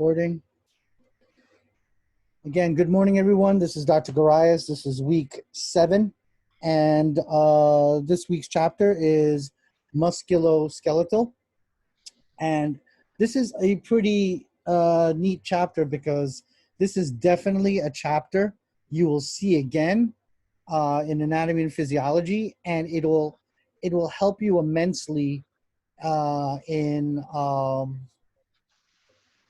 Recording. Again, good morning, everyone. This is Dr. Garais. This is week 7. And this week's chapter is Musculo-skeletal. And this is a pretty neat chapter because this is definitely a chapter you will see again in anatomy and physiology, and it will help you immensely in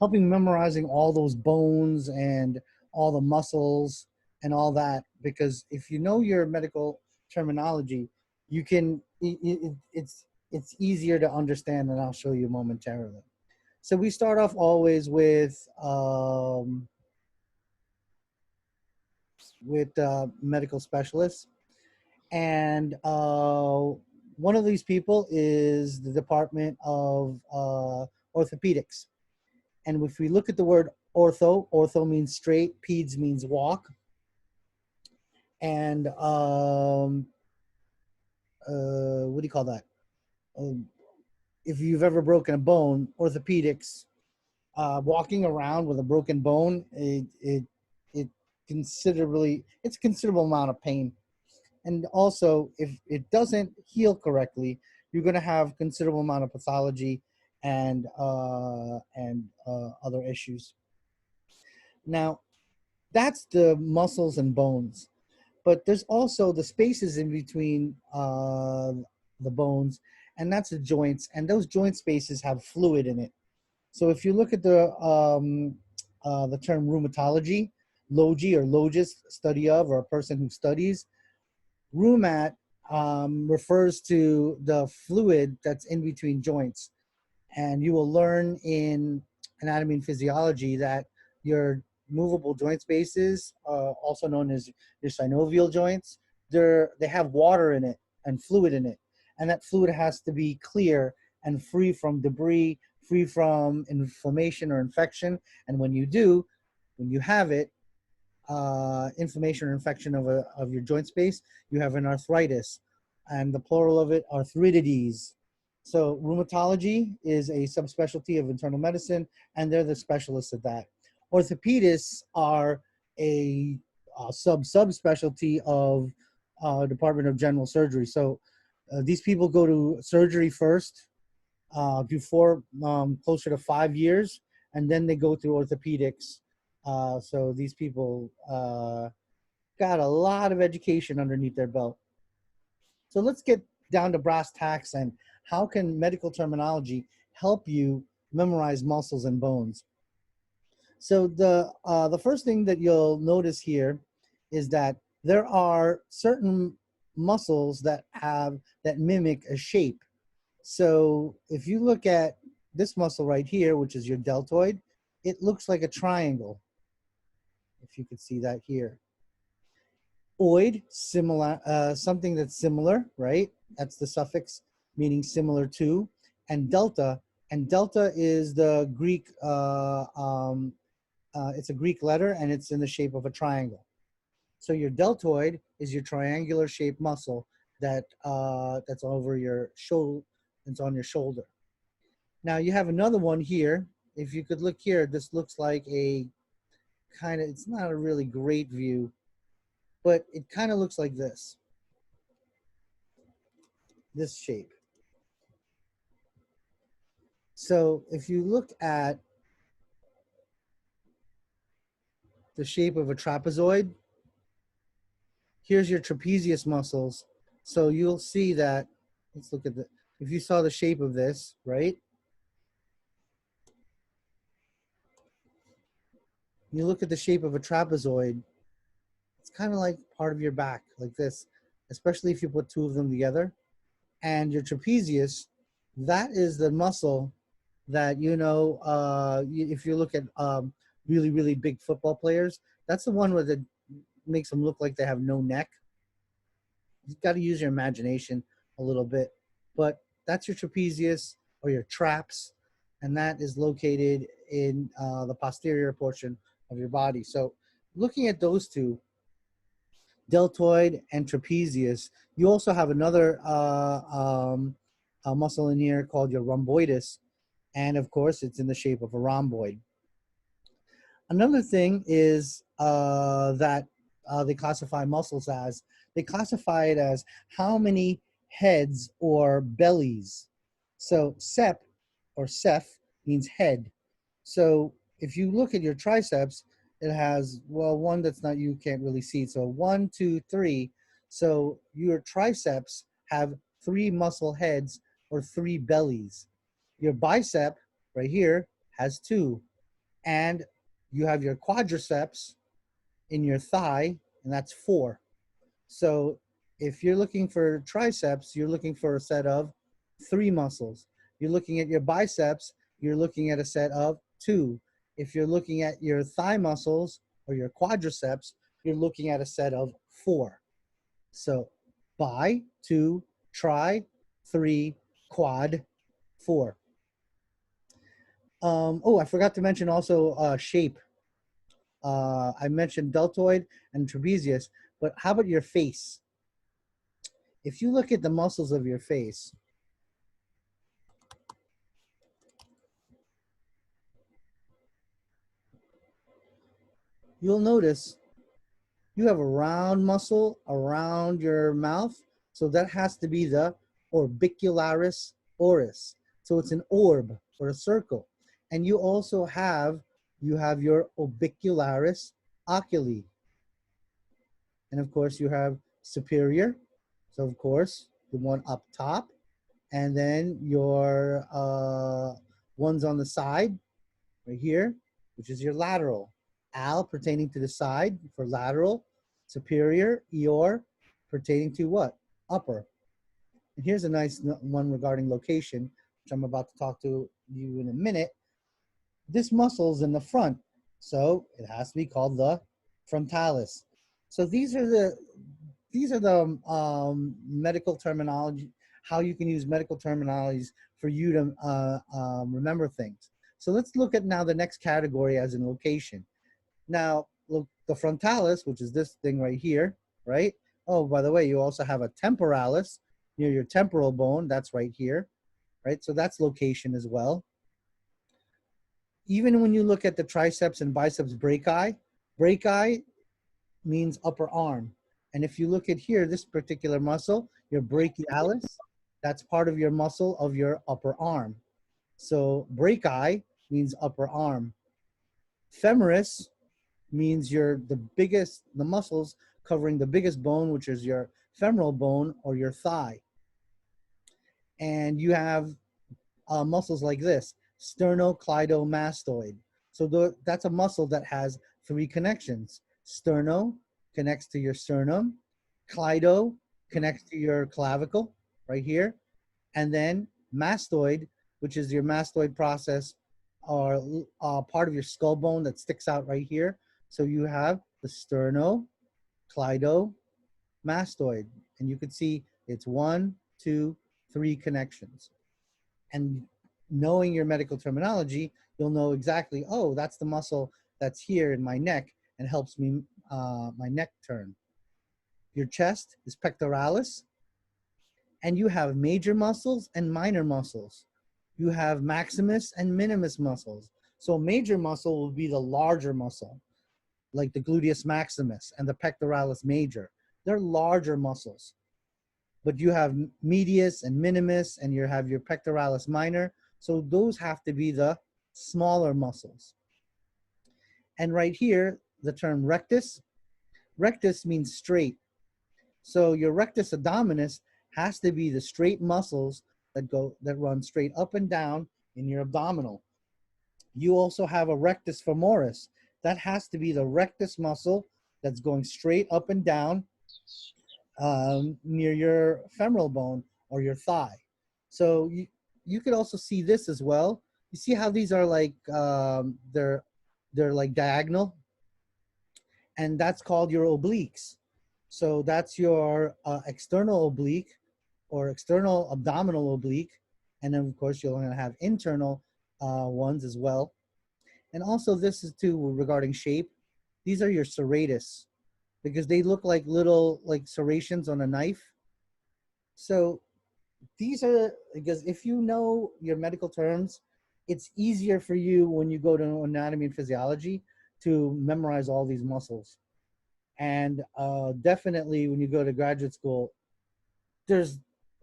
helping memorizing all those bones and all the muscles and all that, because if you know your medical terminology, you can it's easier to understand, and I'll show you momentarily. So we start off always with medical specialists, and one of these people is the Department of Orthopedics. And if we look at the word ortho means straight, peds means walk. And what do you call that? If you've ever broken a bone, orthopedics, walking around with a broken bone, it's a considerable amount of pain. And also, if it doesn't heal correctly, you're going to have considerable amount of pathology and other issues. Now, that's the muscles and bones, but there's also the spaces in between the bones, and that's the joints, and those joint spaces have fluid in it. So if you look at the term rheumatology, logi or logist, study of, or a person who studies, rheumat refers to the fluid that's in between joints. And you will learn in anatomy and physiology that your movable joint spaces, also known as your synovial joints, they have water in it and fluid in it. And that fluid has to be clear and free from debris, free from inflammation or infection. And when you have it, inflammation or infection of your joint space, you have an arthritis, and the plural of it, arthritides. So rheumatology is a subspecialty of internal medicine, and they're the specialists at that. Orthopedists are a subspecialty of Department of General Surgery. So these people go to surgery first, before closer to 5 years, and then they go through orthopedics. So these people got a lot of education underneath their belt. So let's get down to brass tacks, and how can medical terminology help you memorize muscles and bones? So the first thing that you'll notice here is that there are certain muscles that mimic a shape. So if you look at this muscle right here, which is your deltoid, it looks like a triangle, if you could see that here. Oid, similar, something that's similar, right? That's the suffix meaning similar to. And delta is the Greek, it's a Greek letter, and it's in the shape of a triangle. So your deltoid is your triangular shaped muscle that's over your shoulder, it's on your shoulder. Now you have another one here. If you could look here, this looks like a kind of, it's not a really great view, but it kind of looks like this shape. So if you look at the shape of a trapezoid, here's your trapezius muscles. So you'll see that, let's look at if you saw the shape of this, right? You look at the shape of a trapezoid, it's kind of like part of your back, like this, especially if you put two of them together. And your trapezius, that is the muscle that, if you look at really, really big football players, that's the one that makes them look like they have no neck. You've got to use your imagination a little bit. But that's your trapezius, or your traps, and that is located in the posterior portion of your body. So looking at those two, deltoid and trapezius, you also have another muscle in here called your rhomboidus, and of course it's in the shape of a rhomboid. Another thing is that they classify muscles as, they classify it as how many heads or bellies. So sep or ceph means head. So if you look at your triceps, it has, well, one that's not, you can't really see. So 1, 2, 3. So your triceps have 3 muscle heads or 3 bellies. Your bicep right here has 2. And you have your quadriceps in your thigh, and that's 4. So if you're looking for triceps, you're looking for a set of 3 muscles. You're looking at your biceps, you're looking at a set of 2. If you're looking at your thigh muscles or your quadriceps, you're looking at a set of 4. So bi, 2, tri, 3, quad, 4. Oh, I forgot to mention also shape. I mentioned deltoid and trapezius, but how about your face? If you look at the muscles of your face, you'll notice you have a round muscle around your mouth. So that has to be the orbicularis oris. So it's an orb or a circle. And you also have, you have your orbicularis oculi. And of course you have superior. So of course the one up top, and then your ones on the side right here, which is your lateral. Al pertaining to the side for lateral, superior, eor pertaining to what? Upper. And here's a nice one regarding location, which I'm about to talk to you in a minute. This muscle's in the front, so it has to be called the frontalis. So these are the medical terminology, how you can use medical terminologies for you to remember things. So let's look at now the next category as in location. Now, look, the frontalis, which is this thing right here, right? Oh, by the way, you also have a temporalis near your temporal bone. That's right here, right? So that's location as well. Even when you look at the triceps and biceps brachii, brachii means upper arm. And if you look at here, this particular muscle, your brachialis, that's part of your muscle of your upper arm. So brachii means upper arm. Femoris means you're the biggest, the muscles covering the biggest bone, which is your femoral bone or your thigh. And you have muscles like this, sternocleidomastoid. So that's a muscle that has 3 connections. Sterno connects to your sternum, cleido connects to your clavicle right here, and then mastoid, which is your mastoid process, or part of your skull bone that sticks out right here. So you have the sternocleidomastoid, and you can see it's 1, 2, 3 connections. And knowing your medical terminology, you'll know exactly, oh, that's the muscle that's here in my neck and helps me my neck turn. Your chest is pectoralis, and you have major muscles and minor muscles. You have maximus and minimus muscles. So a major muscle will be the larger muscle, like the gluteus maximus and the pectoralis major. They're larger muscles. But you have medius and minimus, and you have your pectoralis minor. So those have to be the smaller muscles. And right here, the term rectus, rectus means straight. So your rectus abdominis has to be the straight muscles that run straight up and down in your abdominal. You also have a rectus femoris. That has to be the rectus muscle that's going straight up and down near your femoral bone or your thigh. So you could also see this as well. You see how these are like they're like diagonal, and that's called your obliques. So that's your external oblique or external abdominal oblique, and then of course you're going to have internal ones as well. And also this is too regarding shape. These are your serratus, because they look like little like serrations on a knife. So these are, because if you know your medical terms, it's easier for you when you go to anatomy and physiology to memorize all these muscles. And definitely when you go to graduate school, there's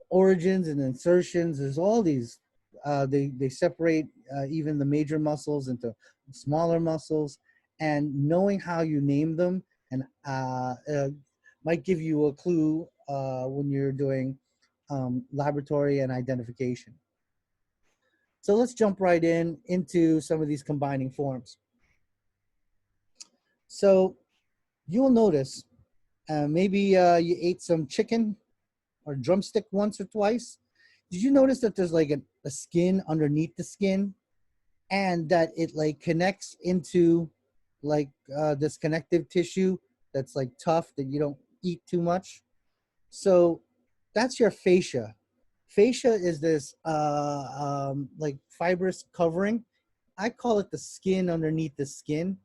origins and insertions. There's all these. They separate even the major muscles into smaller muscles, and knowing how you name them and might give you a clue when you're doing laboratory and identification. So let's jump right into some of these combining forms. So you'll notice maybe you ate some chicken or drumstick once or twice. Did you notice that there's like a skin underneath the skin, and that it like connects into like this connective tissue that's like tough that you don't eat too much? So that's your fascia. Fascia is this like fibrous covering. I call it the skin underneath the skin.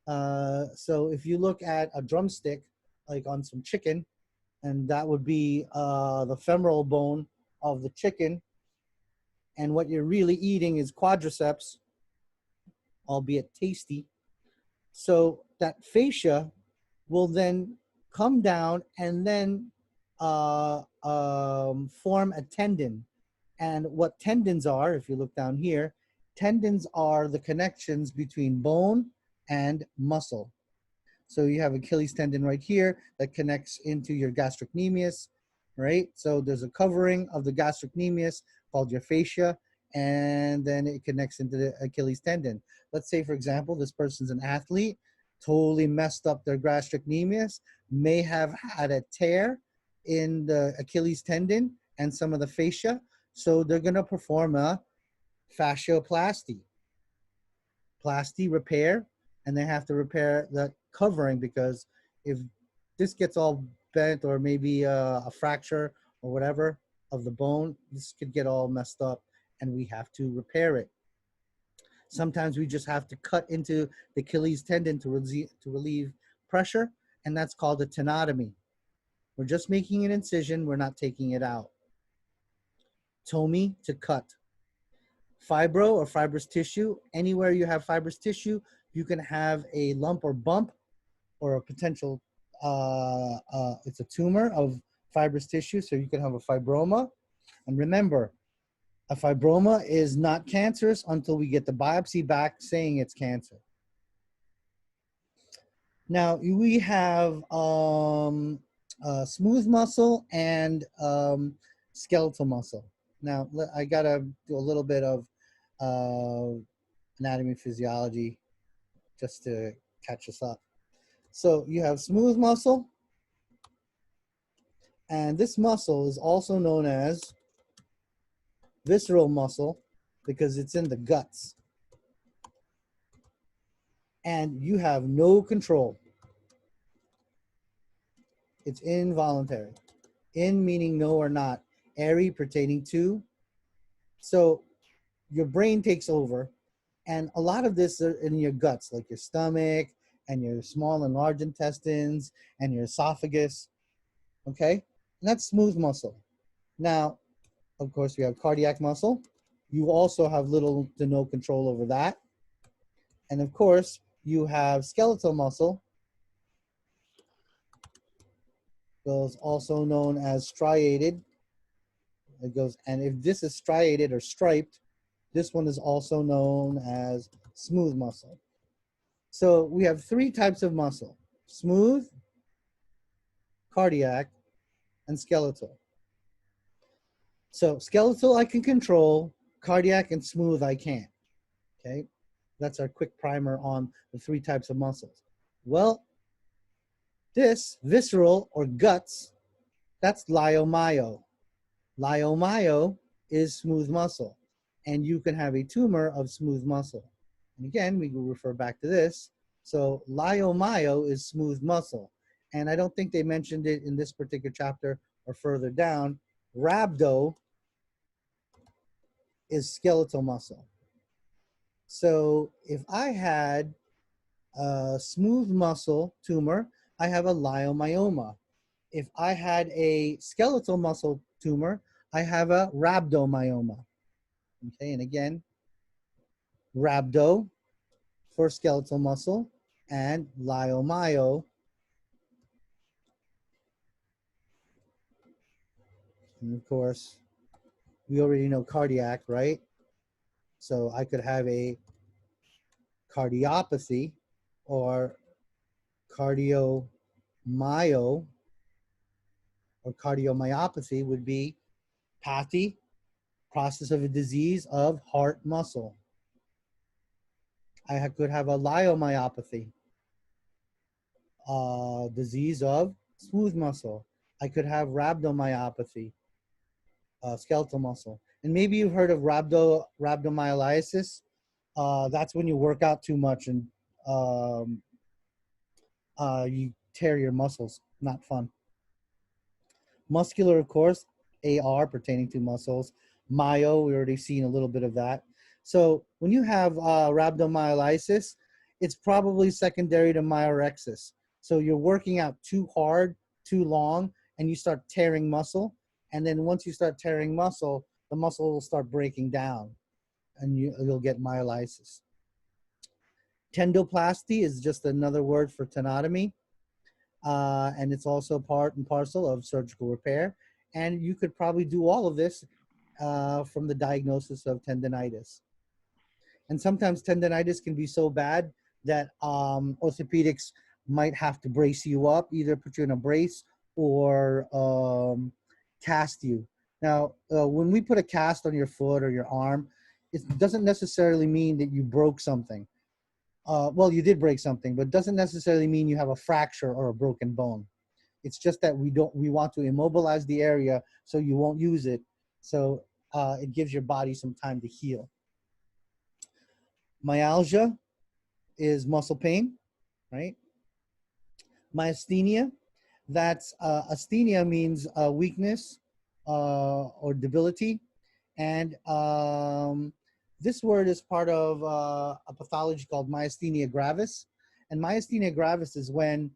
So if you look at a drumstick, like on some chicken, and that would be the femoral bone of the chicken, and what you're really eating is quadriceps, albeit tasty. So that fascia will then come down and then form a tendon. And what tendons are, if you look down here, tendons are the connections between bone and muscle. So you have Achilles tendon right here that connects into your gastrocnemius, right? So there's a covering of the gastrocnemius called your fascia, and then it connects into the Achilles tendon. Let's say, for example, this person's an athlete, totally messed up their gastrocnemius, may have had a tear in the Achilles tendon and some of the fascia. So they're going to perform a fascioplasty, repair, and they have to repair the covering, because if this gets all bent, or maybe a fracture or whatever of the bone, this could get all messed up and we have to repair it. Sometimes we just have to cut into the Achilles tendon to relieve pressure, and that's called a tenotomy. We're just making an incision, we're not taking it out. Tomy, to cut. Fibro or fibrous tissue, anywhere you have fibrous tissue, you can have a lump or bump or a potential, it's a tumor of fibrous tissue, so you can have a fibroma. And remember, a fibroma is not cancerous until we get the biopsy back saying it's cancer. Now, we have smooth muscle and skeletal muscle. Now, I gotta do a little bit of anatomy physiology just to catch us up. So you have smooth muscle, and this muscle is also known as visceral muscle because it's in the guts, and you have no control. It's involuntary. In meaning no or not, airy pertaining to. So your brain takes over, and a lot of this are in your guts, like your stomach and your small and large intestines and your esophagus. Okay, and that's smooth muscle. Now, of course, we have cardiac muscle. You also have little to no control over that. And of course, you have skeletal muscle, goes also known as striated. It goes, and if this is striated or striped, this one is also known as smooth muscle. So we have three types of muscle: smooth, cardiac, and skeletal. So skeletal I can control, cardiac and smooth I can't. Okay, that's our quick primer on the three types of muscles. Well, this visceral or guts, that's leiomyo. Leiomyo is smooth muscle, and you can have a tumor of smooth muscle. And again, we will refer back to this. So leiomyo is smooth muscle, and I don't think they mentioned it in this particular chapter or further down. Rhabdo is skeletal muscle. So if I had a smooth muscle tumor, I have a leiomyoma. If I had a skeletal muscle tumor, I have a rhabdomyoma. Okay, and again, rhabdo for skeletal muscle, and leiomyo. And of course, we already know cardiac, right? So I could have a cardiopathy or cardiomyo or cardiomyopathy would be pathy, process of a disease of heart muscle. I could have a leiomyopathy, disease of smooth muscle. I could have rhabdomyopathy, skeletal muscle. And maybe you've heard of rhabdomyolysis. That's when you work out too much and um, you tear your muscles. Not fun. Muscular, of course, AR pertaining to muscles. Myo, we already seen a little bit of that. So when you have rhabdomyolysis, it's probably secondary to myorexis. So you're working out too hard, too long, and you start tearing muscle. And then once you start tearing muscle, the muscle will start breaking down, and you'll get myolysis. Tendoplasty is just another word for tenotomy. And it's also part and parcel of surgical repair. And you could probably do all of this from the diagnosis of tendonitis. And sometimes tendonitis can be so bad that orthopedics might have to brace you up, either put you in a brace or cast you. Now, when we put a cast on your foot or your arm, it doesn't necessarily mean that you broke something. Well, you did break something, but doesn't necessarily mean you have a fracture or a broken bone. It's just that we want to immobilize the area so you won't use it. So it gives your body some time to heal. Myalgia is muscle pain, right? Myasthenia, that's asthenia means weakness or debility. And this word is part of a pathology called myasthenia gravis. And myasthenia gravis is when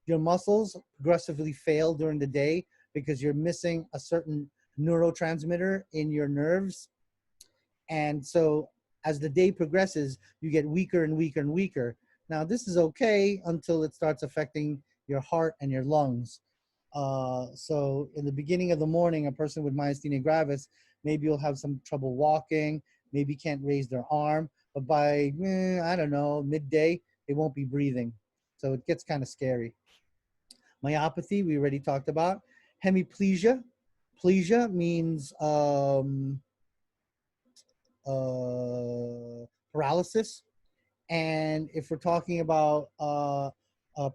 your muscles progressively fail during the day because you're missing a certain neurotransmitter in your nerves. And so as the day progresses, you get weaker and weaker and weaker. Now, this is okay until it starts affecting your heart and your lungs. So in the beginning of the morning, a person with myasthenia gravis, maybe you'll have some trouble walking, maybe can't raise their arm, but by, I don't know, midday, they won't be breathing. So it gets kind of scary. Myopathy, we already talked about. Hemiplegia. Plesia means paralysis. And if we're talking about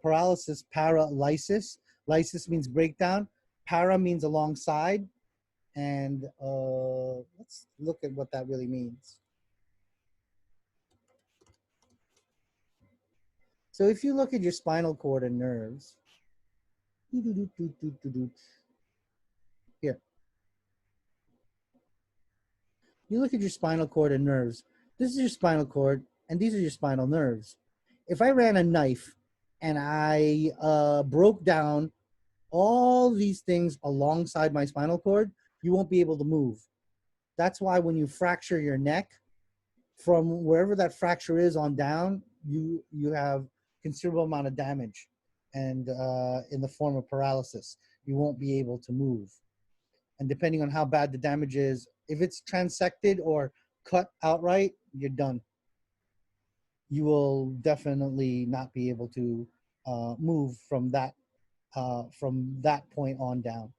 paralysis, paralysis, lysis means breakdown. Para means alongside. And let's look at what that really means. So if you look at your spinal cord and nerves, here, you look at your spinal cord and nerves. This is your spinal cord, and these are your spinal nerves. If I ran a knife and I broke down all these things alongside my spinal cord, you won't be able to move. That's why when you fracture your neck, from wherever that fracture is on down, you have considerable amount of damage, and in the form of paralysis, you won't be able to move. And depending on how bad the damage is, if it's transected or cut outright, you're done. You will definitely not be able to move from that point on down.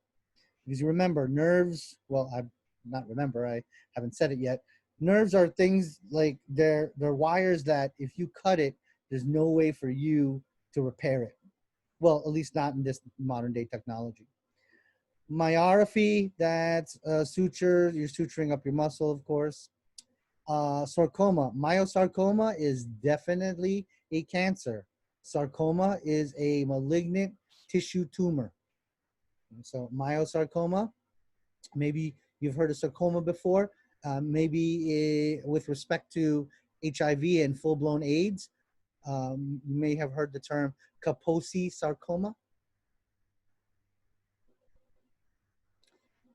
Because you remember, nerves, well, I not remember, I haven't said it yet. Nerves are things like they're wires that if you cut it, there's no way for you to repair it. Well, at least not in this modern day technology. Myopathy, that's suture, you're suturing up your muscle, of course. Sarcoma, myosarcoma is definitely a cancer. Sarcoma is a malignant tissue tumor. So myosarcoma, maybe you've heard of sarcoma before. Maybe with respect to HIV and full-blown AIDS, you may have heard the term Kaposi sarcoma.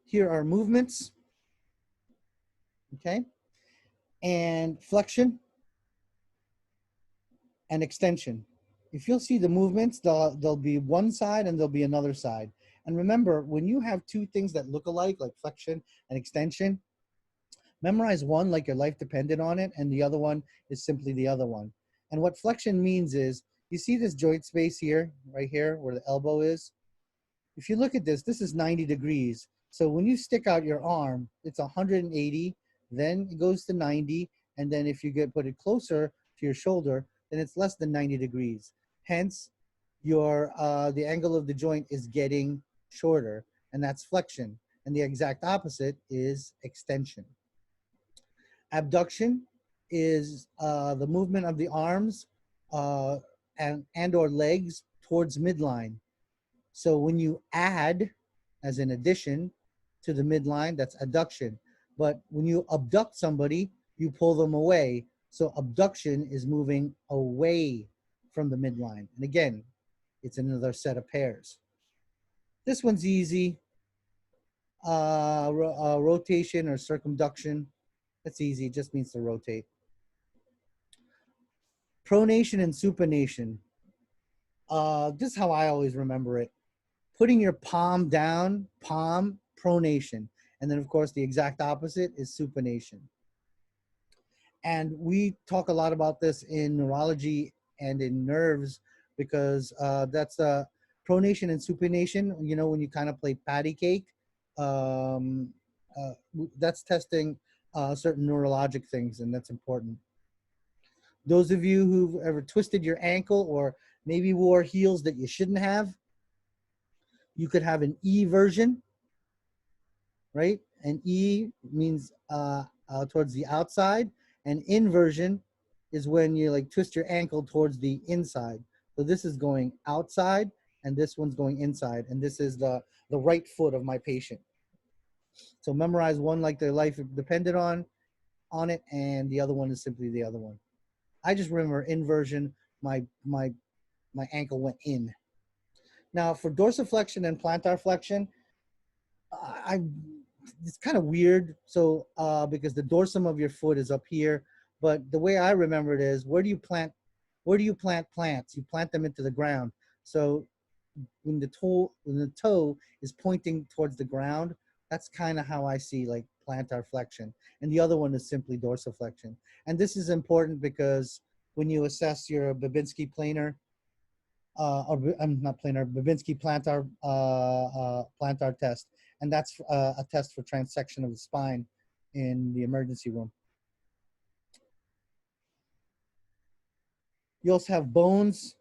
Here are movements, okay? And flexion. and extension. If you'll see the movements, there'll be one side and there'll be another side. And remember, when you have two things that look alike, like flexion and extension, memorize one like your life depended on it, and the other one is simply the other one. And what flexion means is, you see this joint space here, right here, where the elbow is? If you look at this, this is 90 degrees. So when you stick out your arm, it's 180, then it goes to 90, and then if you put it closer to your shoulder, then it's less than 90 degrees. Hence, the angle of the joint is getting shorter, and that's flexion. And the exact opposite is extension. Abduction is the movement of the arms and or legs towards midline. So when you add, as in addition, to the midline, that's adduction. But when you abduct somebody, you pull them away. So abduction is moving away from the midline. And again, it's another set of pairs. This one's easy. Rotation or circumduction. That's easy. It just means to rotate. Pronation and supination. This is how I always remember it. Putting your palm down, palm, pronation. And then, of course, the exact opposite is supination. And we talk a lot about this in neurology and in nerves because that's pronation and supination. You know, when you kind of play patty cake, that's testing certain neurologic things, and that's important. Those of you who've ever twisted your ankle or maybe wore heels that you shouldn't have, you could have an E version, right? And E means towards the outside, and inversion is when you like twist your ankle towards the inside. So this is going outside, and this one's going inside, and this is the right foot of my patient. So memorize one like their life depended on it, and the other one is simply the other one. I just remember inversion, my ankle went in. Now for dorsiflexion and plantarflexion, it's kind of weird. So because the dorsum of your foot is up here, but the way I remember it is, where do you plant plants? You plant them into the ground. So when the toe is pointing towards the ground, that's kind of how I see like plantar flexion. And the other one is simply dorsiflexion. And this is important because when you assess your Babinski planar, I'm not planar, Babinski plantar plantar test, and that's a test for transection of the spine in the emergency room. You also have bones.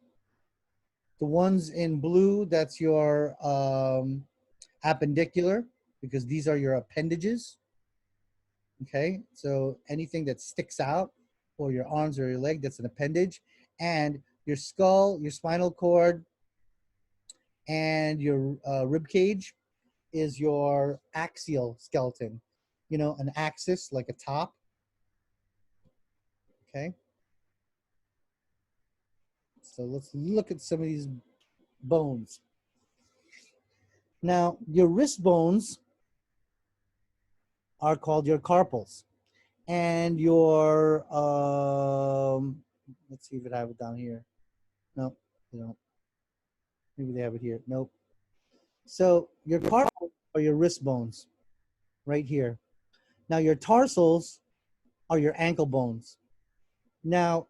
The ones in blue, that's your appendicular, because these are your appendages. Okay, so anything that sticks out, or your arms or your leg, that's an appendage. And your skull, your spinal cord, and your rib cage is your axial skeleton. You know, an axis, like a top. Okay. So let's look at some of these bones. Now, your wrist bones are called your carpals. And your, let's see if I have it down here. No, they don't. Maybe they have it here. Nope. So your carpals are your wrist bones right here. Now your tarsals are your ankle bones. Now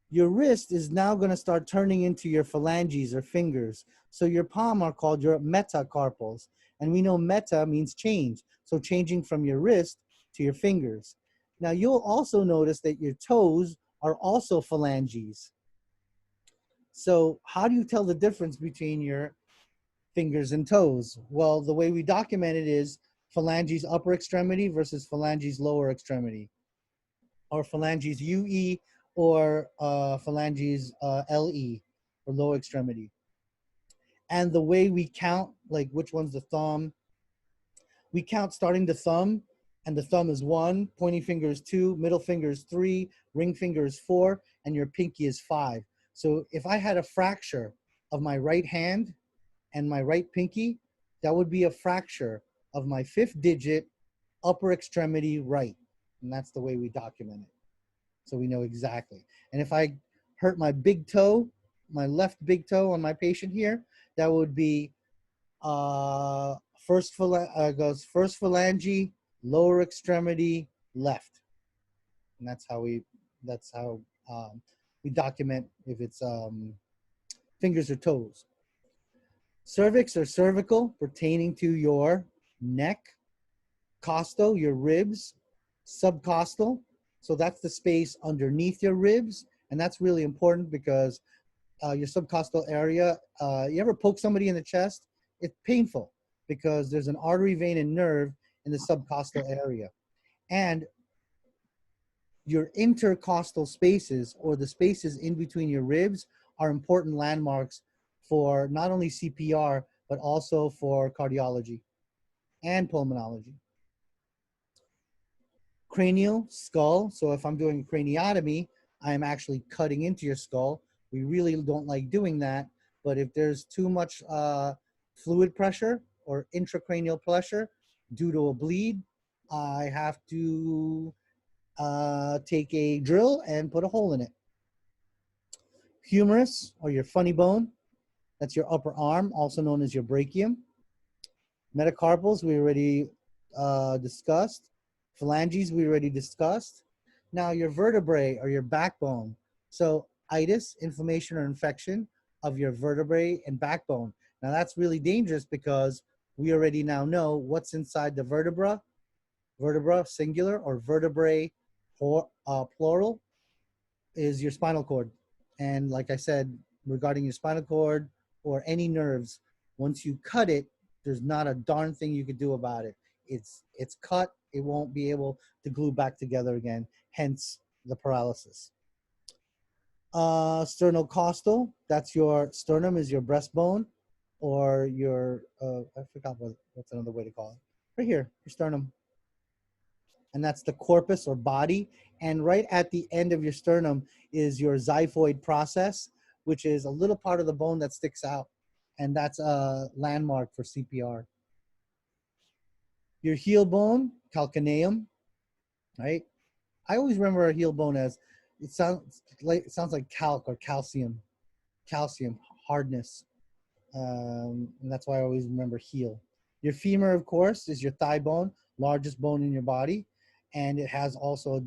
your wrist is now going to start turning into your phalanges or fingers. So your palm are called your metacarpals. And we know meta means change. So changing from your wrist to your fingers. Now you'll also notice that your toes are also phalanges. So how do you tell the difference between your fingers and toes? Well, the way we document it is phalanges upper extremity versus phalanges lower extremity, or phalanges UE or phalanges LE, or lower extremity. And the way we count, like which one's the thumb, we count starting the thumb, and the thumb is 1, pointing finger is 2, middle finger is 3, ring finger is 4, and your pinky is 5. So if I had a fracture of my right hand and my right pinky, that would be a fracture of my 5th digit upper extremity right. And that's the way we document it. So we know exactly. And if I hurt my big toe, my left big toe on my patient here, that would be goes first phalange, lower extremity, left, and that's how we document if it's fingers or toes. Cervix or cervical pertaining to your neck, costal, your ribs, subcostal. So that's the space underneath your ribs, and that's really important because your subcostal area, you ever poke somebody in the chest? It's painful because there's an artery, vein, and nerve in the subcostal area. And your intercostal spaces, or the spaces in between your ribs, are important landmarks for not only CPR, but also for cardiology and pulmonology. Cranial, skull. So if I'm doing a craniotomy, I'm actually cutting into your skull. We really don't like doing that. But if there's too much fluid pressure or intracranial pressure due to a bleed, I have to take a drill and put a hole in it. Humerus, or your funny bone, that's your upper arm, also known as your brachium. Metacarpals, we already discussed. Phalanges, we already discussed. Now your vertebrae, or your backbone. So itis, inflammation or infection of your vertebrae and backbone. Now that's really dangerous because we already now know what's inside the vertebra singular, or vertebrae plural, is your spinal cord. And like I said, regarding your spinal cord or any nerves, once you cut it, there's not a darn thing you could do about it. It's cut. It won't be able to glue back together again, hence the paralysis. Sternocostal, that's your sternum, is your breastbone, or your, I forgot what's another way to call it. Right here, your sternum. And that's the corpus or body. And right at the end of your sternum is your xiphoid process, which is a little part of the bone that sticks out. And that's a landmark for CPR. Your heel bone, calcaneum, right? I always remember a heel bone as, it sounds like calc or calcium, hardness. And that's why I always remember heel. Your femur, of course, is your thigh bone, largest bone in your body. And it has also a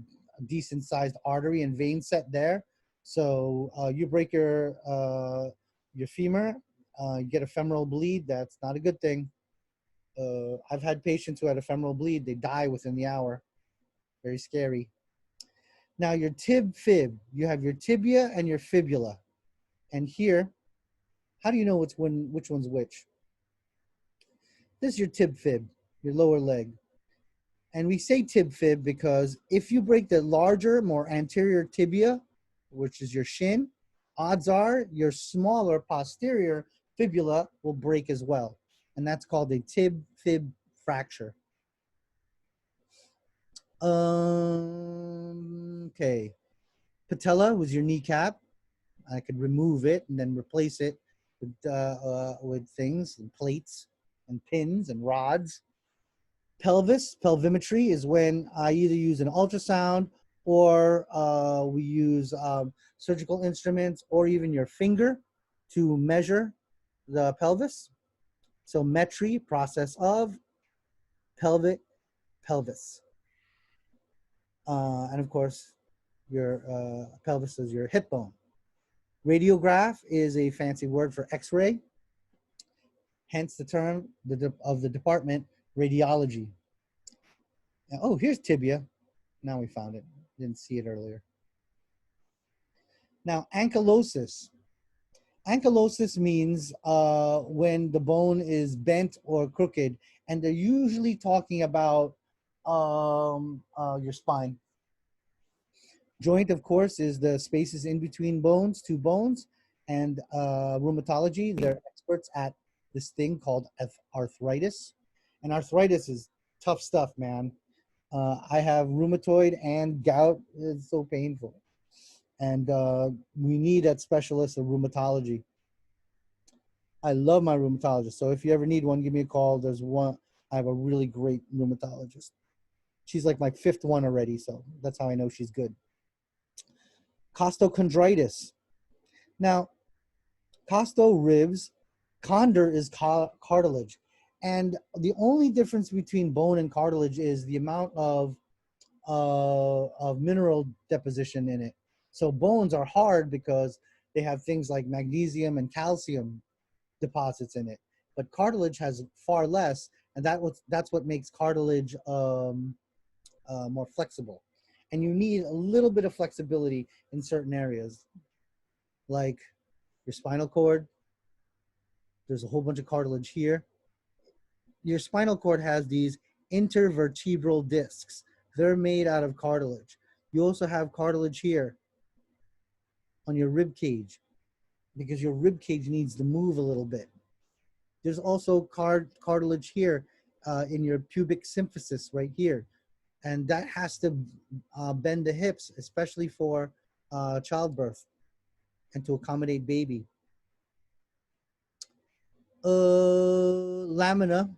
decent sized artery and vein set there. So you break your femur, you get a femoral bleed. That's not a good thing. I've had patients who had a femoral bleed. They die within the hour. Very scary. Now your tib-fib. You have your tibia and your fibula. And here, how do you know which one's which? This is your tib-fib, your lower leg. And we say tib-fib because if you break the larger, more anterior tibia, which is your shin, odds are your smaller posterior fibula will break as well. And that's called a tib-fib fracture. Okay. Patella was your kneecap. I could remove it and then replace it with things and plates and pins and rods. Pelvis, pelvimetry, is when I either use an ultrasound or we use surgical instruments or even your finger to measure the pelvis. So metry, process of pelvic pelvis. And of course, your pelvis is your hip bone. Radiograph is a fancy word for X-ray, hence the term of the department, radiology. Oh, here's tibia. Now we found it. Didn't see it earlier. Now, ankylosis. Ankylosis means when the bone is bent or crooked, and they're usually talking about your spine. Joint, of course, is the spaces in between bones, two bones, and rheumatology, they're experts at this thing called arthritis. And arthritis is tough stuff, man. I have rheumatoid and gout. It's so painful. And we need that specialist of rheumatology. I love my rheumatologist. So if you ever need one, give me a call. There's one. I have a really great rheumatologist. She's like my 5th one already, so that's how I know she's good. Costochondritis. Now, costo ribs, condor is cartilage. And the only difference between bone and cartilage is the amount of mineral deposition in it. So bones are hard because they have things like magnesium and calcium deposits in it. But cartilage has far less, and that's what makes cartilage more flexible. And you need a little bit of flexibility in certain areas, like your spinal cord. There's a whole bunch of cartilage here. Your spinal cord has these intervertebral discs. They're made out of cartilage. You also have cartilage here on your rib cage because your rib cage needs to move a little bit. There's also cartilage here in your pubic symphysis right here. And that has to bend the hips, especially for childbirth and to accommodate baby. Lamina,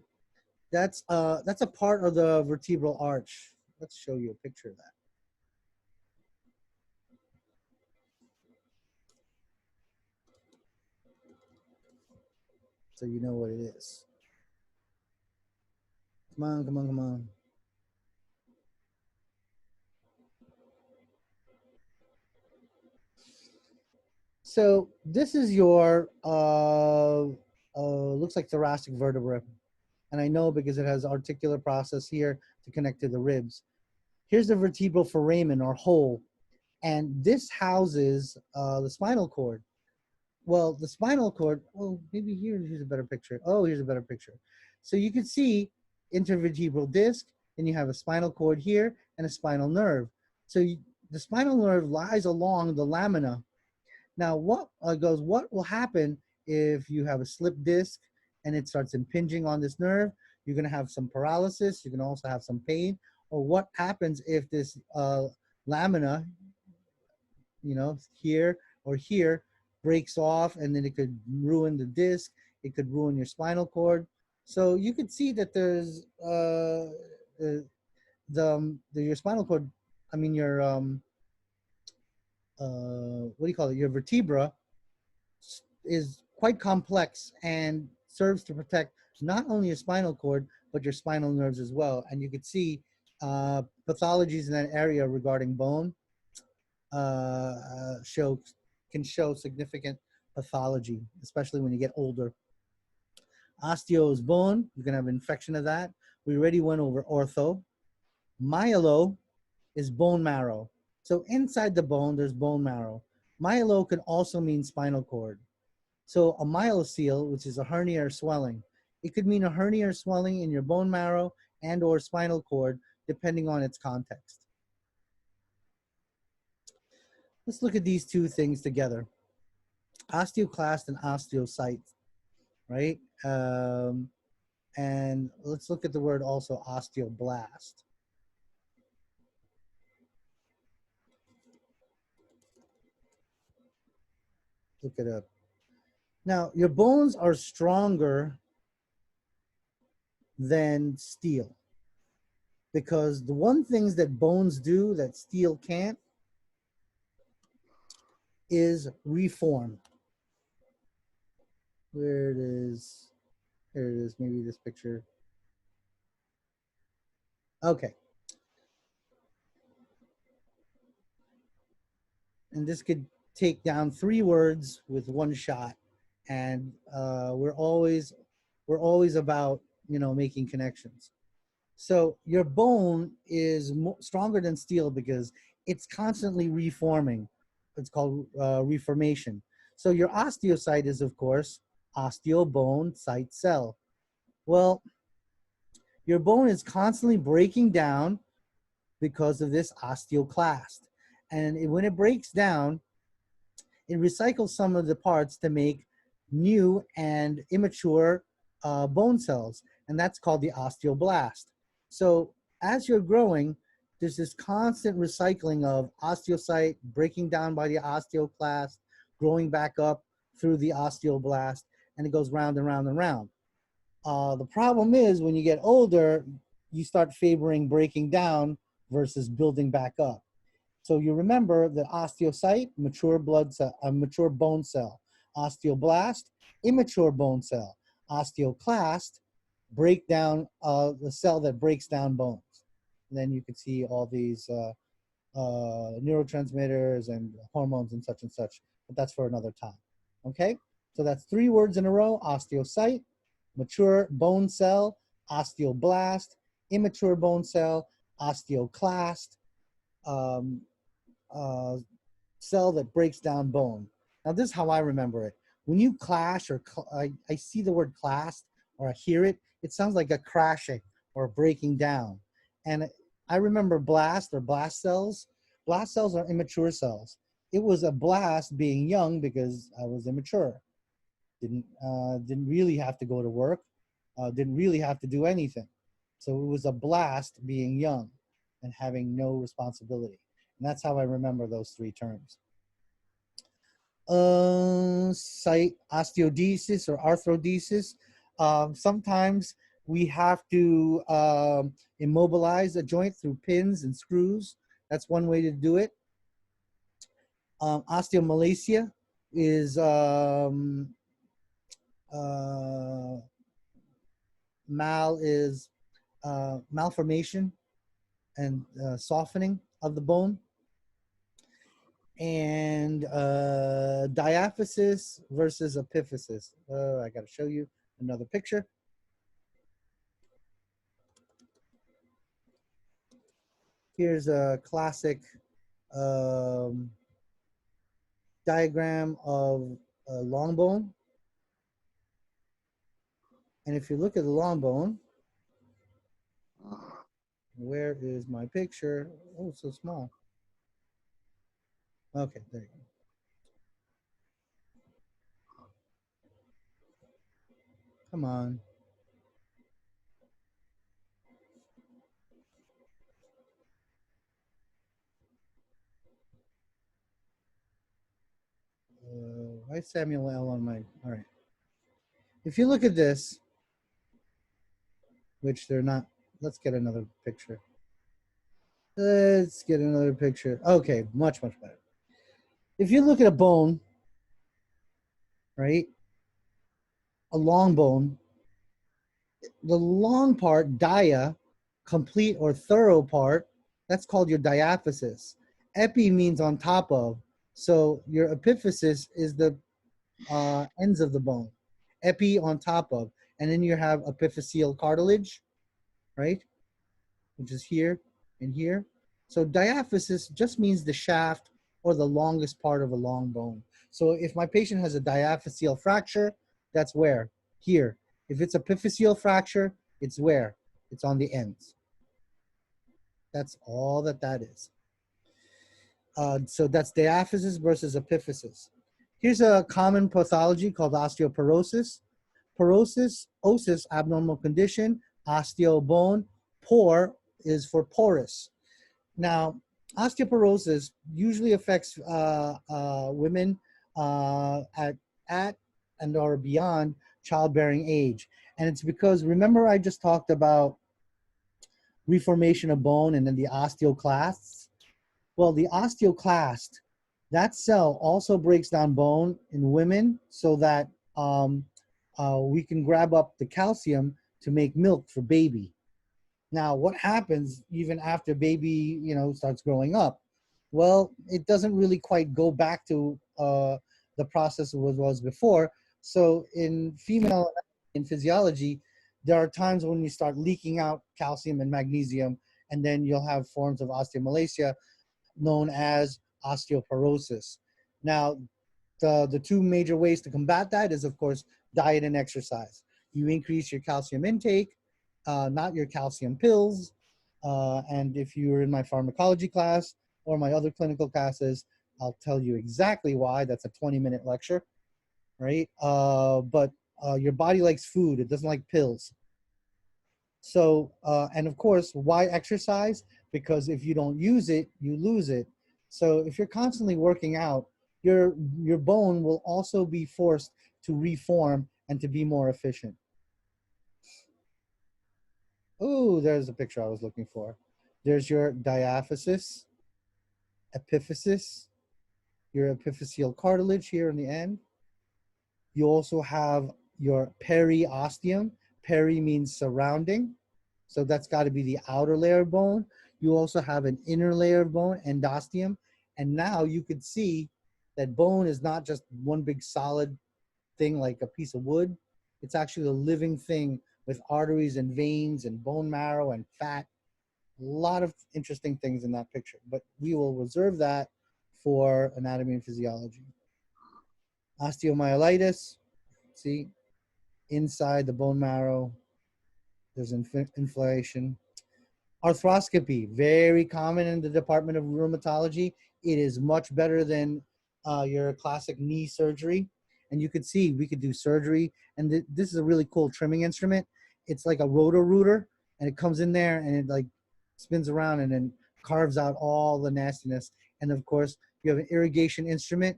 that's a part of the vertebral arch. Let's show you a picture of that. So you know what it is. Come on, come on, come on. So this is your, looks like thoracic vertebra. And I know because it has articular process here to connect to the ribs. Here's the vertebral foramen or hole. And this houses the spinal cord. Well, the spinal cord, oh, maybe here's a better picture. Oh, here's a better picture. So you can see intervertebral disc, and you have a spinal cord here and a spinal nerve. So the spinal nerve lies along the lamina. Now, what will happen if you have a slip disc and it starts impinging on this nerve? You're going to have some paralysis. You can also have some pain. Or what happens if this lamina, you know, here or here, breaks off, and then it could ruin the disc. It could ruin your spinal cord. So you could see that there's your spinal cord. I mean your what do you call it? Your vertebra is quite complex and serves to protect not only your spinal cord but your spinal nerves as well. And you could see pathologies in that area regarding bone can show significant pathology, especially when you get older. Osteo is bone. You can have infection of that. We already went over ortho. Myelo is bone marrow. So inside the bone, there's bone marrow. Myelo can also mean spinal cord. So a myelocele, which is a hernia or swelling, it could mean a hernia or swelling in your bone marrow and or spinal cord, depending on its context. Let's look at these two things together. Osteoclast and osteocyte, right? And let's look at the word also, osteoblast. Look it up. Now, your bones are stronger than steel because the one things that bones do that steel can't is reform. Where it is, here it is, maybe this picture. Okay. And this could take down 3 words with one shot. And we're always about, you know, making connections. So your bone is stronger than steel because it's constantly reforming. It's called reformation. So your osteocyte is, of course, osteobone site cell. Well, your bone is constantly breaking down because of this osteoclast. And when it breaks down, it recycles some of the parts to make new and immature bone cells. And that's called the osteoblast. So as you're growing, there's this constant recycling of osteocyte breaking down by the osteoclast, growing back up through the osteoblast, and it goes round and round and round. The problem is when you get older, you start favoring breaking down versus building back up. So you remember that osteocyte, mature blood cell, mature bone cell. Osteoblast, immature bone cell. Osteoclast, the cell that breaks down bones. And then you can see all these neurotransmitters and hormones and such, but that's for another time. Okay, so that's 3 words in a row: osteocyte, mature bone cell, osteoblast, immature bone cell, osteoclast, um, uh, cell that breaks down bone. Now, this is how I remember it. When you clash or I see the word classed or I hear it, it sounds like a crashing or a breaking down. And I remember blast or blast cells. Blast cells are immature cells. It was a blast being young because I was immature. Didn't really have to go to work. Didn't really have to do anything. So it was a blast being young and having no responsibility. And that's how I remember those 3 terms. Site osteodesis or arthrodesis. Sometimes we have to immobilize a joint through pins and screws. That's one way to do it. Osteomalacia is malformation and softening of the bone. And diaphysis versus epiphysis. I got to show you another picture. Here's a classic diagram of a long bone. And if you look at the long bone, where is my picture? Oh, it's so small. Okay, there you go. Come on. Why Samuel L on my, all right. If you look at this, which they're not, let's get another picture. Let's get another picture. Okay, much, much better. If you look at a bone, right, a long bone, the long part, dia, complete or thorough part, that's called your diaphysis. Epi means on top of. So your epiphysis is the ends of the bone. Epi on top of. And then you have epiphyseal cartilage, right, which is here and here. So diaphysis just means the shaft or the longest part of a long bone. So if my patient has a diaphyseal fracture, that's where? Here. If it's a epiphyseal fracture, it's where? It's on the ends. That's all that is. So that's diaphysis versus epiphysis. Here's a common pathology called osteoporosis. Porosis, osis, abnormal condition, osteo, bone, por is for porous. Now, osteoporosis usually affects women at and or beyond childbearing age. And it's because, remember I just talked about reformation of bone and then the osteoclasts? Well, the osteoclast, that cell also breaks down bone in women so that we can grab up the calcium to make milk for baby. Now, what happens even after baby, starts growing up? Well, it doesn't really quite go back to the process it was before. So in female in physiology, there are times when you start leaking out calcium and magnesium, and then you'll have forms of osteomalacia known as osteoporosis. Now, the 2 major ways to combat that is, of course, diet and exercise. You increase your calcium intake, not your calcium pills. And if you're in my pharmacology class or my other clinical classes, I'll tell you exactly why. That's a 20-minute lecture, right? But your body likes food. It doesn't like pills. So, and of course, why exercise? Because if you don't use it, you lose it. So if you're constantly working out, your bone will also be forced to reform and to be more efficient. Oh, there's a picture I was looking for. There's your diaphysis. epiphysis, your epiphyseal cartilage here in the end. You also have your periosteum. Peri means surrounding, so that's got to be the outer layer of bone. You also have an inner layer of bone, endosteum, and now you could see that bone is not just one big solid thing like a piece of wood. It's actually a living thing with arteries and veins and bone marrow and fat. A lot of interesting things in that picture, but we will reserve that for anatomy and physiology. Osteomyelitis, see, inside the bone marrow, there's inflammation. Arthroscopy, very common in the Department of Rheumatology. It is much better than your classic knee surgery. And you could see we could do surgery. And this is a really cool trimming instrument. It's like a rotor rooter, and it comes in there and it like spins around and then carves out all the nastiness. And of course, you have an irrigation instrument.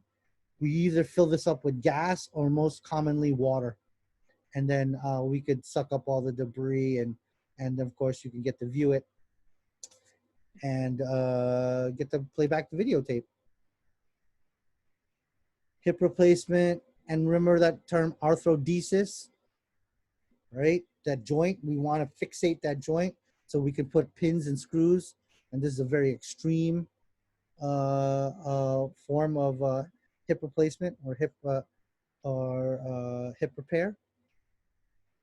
We either fill this up with gas or most commonly water. And then we could suck up all the debris, and of course you can get to view it and get to play back the videotape. Hip replacement, and remember that term arthrodesis, right? That joint, we want to fixate that joint so we can put pins and screws, and this is a very extreme form of hip replacement or hip repair.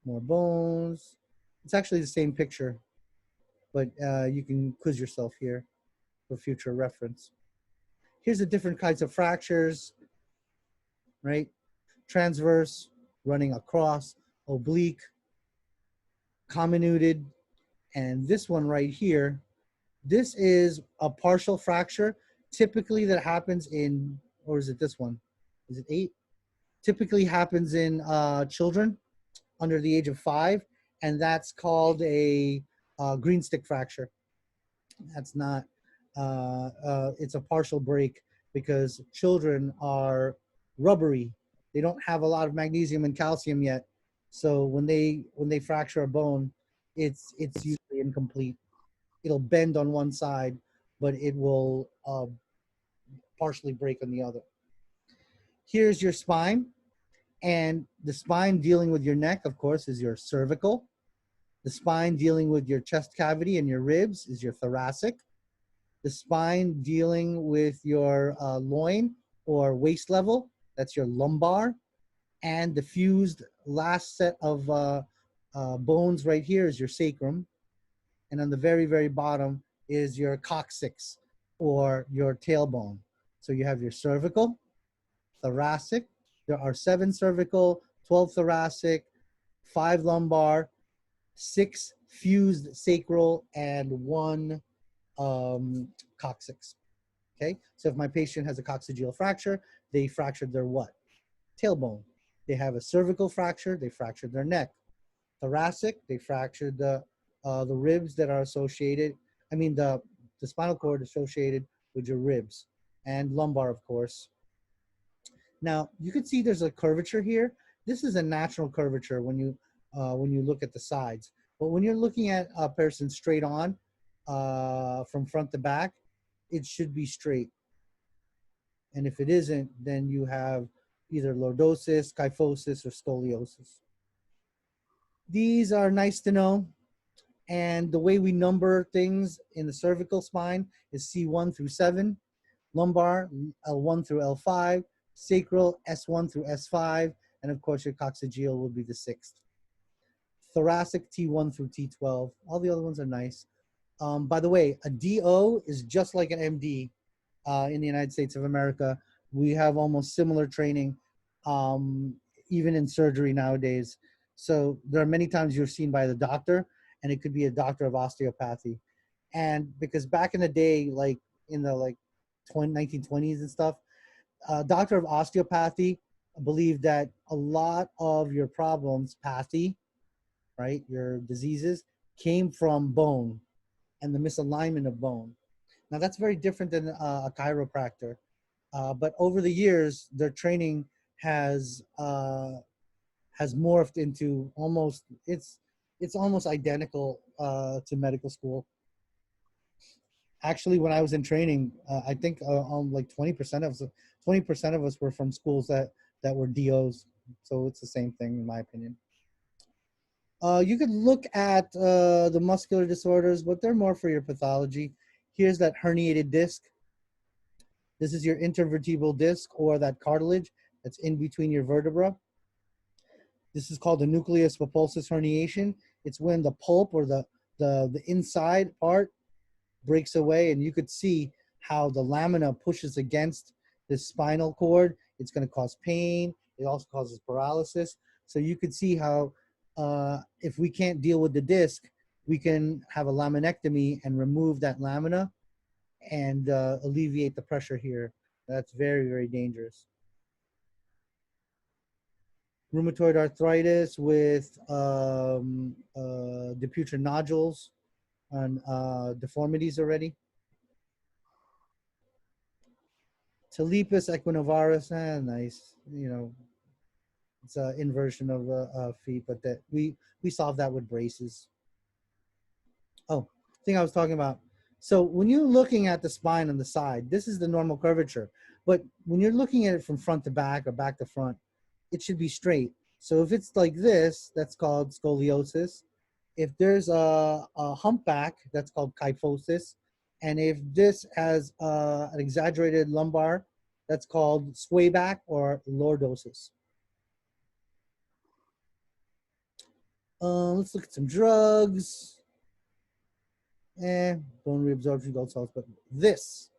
More bones. It's actually the same picture, but you can quiz yourself here for future reference. Here's the different kinds of fractures, right? Transverse, running across, oblique, comminuted, and this one right here, this is a partial fracture, typically that happens in, or is it this one? Is it 8? Typically happens in children under the age of 5, and that's called a greenstick fracture. That's not, it's a partial break because children are rubbery. They don't have a lot of magnesium and calcium yet. So when they fracture a bone, it's usually incomplete. It'll bend on one side, but it will partially break on the other. Here's your spine. And the spine dealing with your neck, of course, is your cervical. The spine dealing with your chest cavity and your ribs is your thoracic. The spine dealing with your loin or waist level, that's your lumbar. And the fused last set of bones right here is your sacrum. And on the very, very bottom is your coccyx or your tailbone. So you have your cervical, thoracic. There are 7 cervical, 12 thoracic, 5 lumbar, 6 fused sacral, and 1 coccyx. Okay, so if my patient has a coccygeal fracture, they fractured their what? Tailbone. They have a cervical fracture, they fractured their neck. Thoracic, they fractured the ribs that are associated, the spinal cord associated with your ribs, and lumbar, of course. Now, you can see there's a curvature here. This is a natural curvature when you look at the sides. But when you're looking at a person straight on, from front to back, it should be straight. And if it isn't, then you have either lordosis, kyphosis, or scoliosis. These are nice to know. And the way we number things in the cervical spine is C1 through 7, lumbar L1 through L5, sacral S1 through S5, and of course your coccygeal will be the 6th. Thoracic T1 through T12. All the other ones are nice. By the way, a DO is just like an MD in the United States of America. We have almost similar training, even in surgery nowadays. So there are many times you're seen by the doctor, and it could be a doctor of osteopathy. And because back in the day, like in the 1920s and stuff, doctor of osteopathy believed that a lot of your problems, pathy, right, your diseases, came from bone and the misalignment of bone. Now that's very different than a chiropractor, but over the years, their training has morphed into almost it's almost identical to medical school. Actually, when I was in training, I think like 20% of us were from schools that were DOs. So it's the same thing in my opinion. You could look at the muscular disorders, but they're more for your pathology. Here's that herniated disc. This is your intervertebral disc, or that cartilage that's in between your vertebra. This is called the nucleus pulposus herniation. It's when the pulp, or the inside part, breaks away, and you could see how the lamina pushes against the spinal cord. It's going to cause pain. It also causes paralysis. So you could see how if we can't deal with the disc, we can have a laminectomy and remove that lamina and alleviate the pressure here. That's very, very dangerous. Rheumatoid arthritis with deputure nodules and deformities already. Talipus equinovarus, nice. You know, it's an inversion of feet, but that we solved that with braces. Oh, thing I was talking about. So when you're looking at the spine on the side, this is the normal curvature. But when you're looking at it from front to back or back to front, it should be straight. So if it's like this, that's called scoliosis. If there's a humpback, that's called kyphosis. And if this has an exaggerated lumbar, that's called swayback or lordosis. Let's look at some drugs. Bone reabsorption, gold salts, but this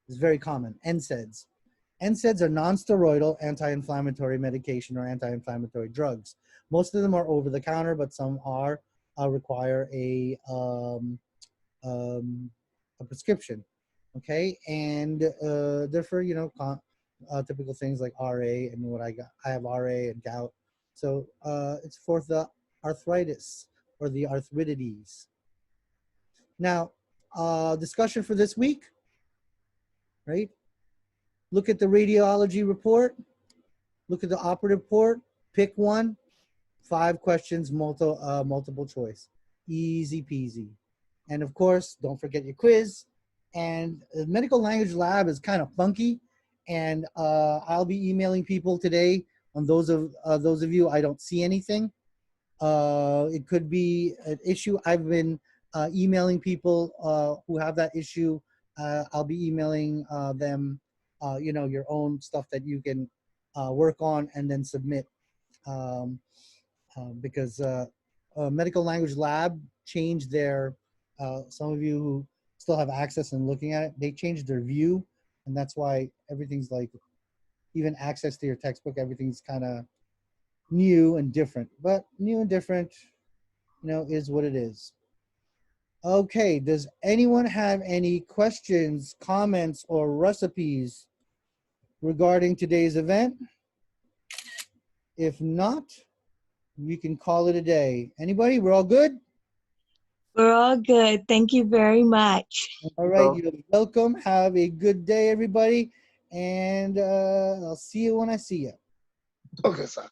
is very common, Nsaids. Nsaids are non-steroidal anti-inflammatory medication or anti-inflammatory drugs. Most of them are over the counter, but some are require a prescription. Okay, and they're for, you know, typical things like RA and what I got. I have RA and gout, so it's for the arthritis or the arthritides. Now, discussion for this week, right? Look at the radiology report. Look at the operative report. Pick one. 5 questions, multiple choice. Easy peasy. And of course, don't forget your quiz. And the medical language lab is kind of funky. And I'll be emailing people today. On those of you I don't see anything, it could be an issue. I've been emailing people who have that issue. I'll be emailing them, you know, your own stuff that you can work on and then submit. Because Medical Language Lab changed their, some of you who still have access and looking at it, they changed their view, and that's why everything's like, even access to your textbook, everything's kind of new and different. But new and different, you know, is what it is. Okay, does anyone have any questions, comments, or recipes regarding today's event? If not, we can call it a day. Anybody? We're all good? We're all good. Thank you very much. All right, you're welcome. Have a good day, everybody. And I'll see you when I see you. Okay, sir.